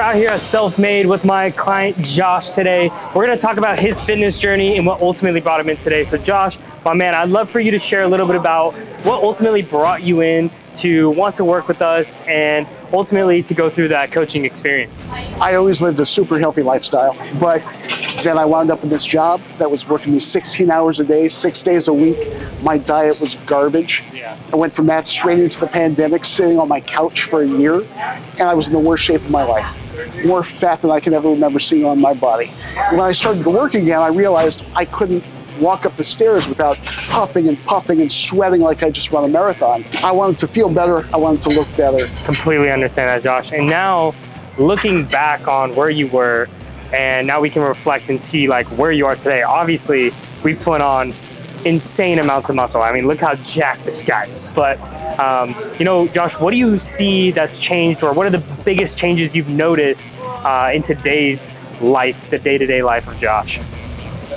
out here at Self-Made with my client Josh today. We're going to talk about his fitness journey and what ultimately brought him in today. So Josh, my man, I'd love for you to share a little bit about what ultimately brought you in to want to work with us and ultimately to go through that coaching experience. I always lived a super healthy lifestyle, but then I wound up in this job that was working me 16 hours a day, 6 days a week. My diet was garbage. I went from that straight into the pandemic, sitting on my couch for a year, and I was in the worst shape of my life. More fat than I can ever remember seeing on my body. When I started to work again, I realized I couldn't walk up the stairs without huffing and puffing and sweating like I just run a marathon. I wanted to feel better. I wanted to look better. Completely understand that, Josh. And now, looking back on where you were, and now we can reflect and see like where you are today. Obviously, we've put on insane amounts of muscle. I mean, look how jacked this guy is. But, you know, Josh, what do you see that's changed, or what are the biggest changes you've noticed in today's life, the day-to-day life of Josh?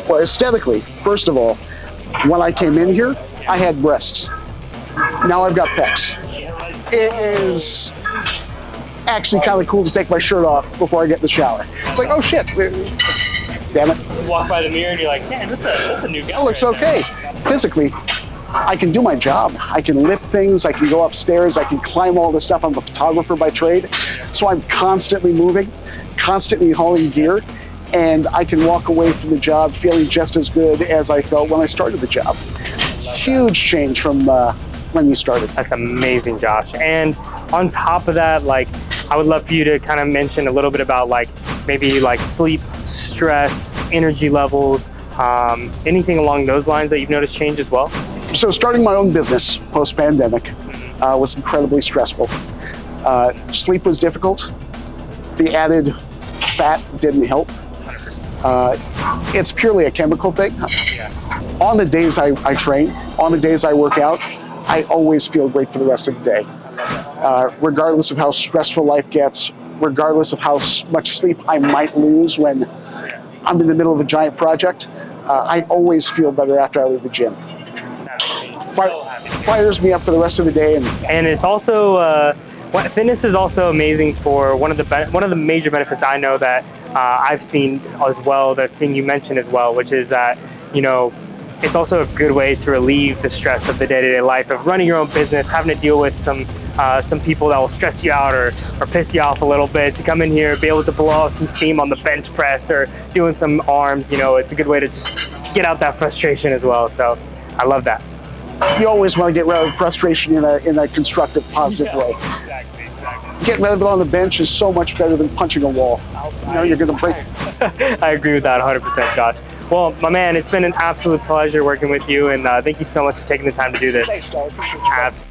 Well, aesthetically, first of all, when I came in here, I had breasts. Now I've got PECS. It is actually kind of cool to take my shirt off before I get in the shower. It's like, oh shit, damn it. You walk by the mirror and you're like, man, that's a new guy. That looks okay. Physically, I can do my job. I can lift things, I can go upstairs, I can climb all this stuff. I'm a photographer by trade, so I'm constantly moving, constantly hauling gear, and I can walk away from the job feeling just as good as I felt when I started the job. Huge change from when you started. That's amazing, Josh. And on top of that, like, I would love for you to kind of mention a little bit about like maybe like sleep, stress, energy levels, anything along those lines that you've noticed change as well. So starting my own business post-pandemic was incredibly stressful. Sleep was difficult. The added fat didn't help. It's purely a chemical thing. On the days I train, on the days I work out, I always feel great for the rest of the day. Regardless of how stressful life gets, regardless of how much sleep I might lose when I'm in the middle of a giant project, I always feel better after I leave the gym. Fires me up for the rest of the day. And it's also, fitness is also amazing for one of the major benefits I know that I've seen as well, that I've seen you mention as well, which is that, you know, it's also a good way to relieve the stress of the day-to-day life of running your own business, having to deal with some people that will stress you out or piss you off a little bit. To come in here, be able to blow off some steam on the bench press or doing some arms, you know, it's a good way to just get out that frustration as well. So I love that. You always want to get rid of frustration in a constructive, positive way. Exactly. Getting rid of it on the bench is so much better than punching a wall. You know, you're going to break. I agree with that 100%, Josh. Well, my man, it's been an absolute pleasure working with you, and thank you so much for taking the time to do this. Thanks, Doug. Appreciate you.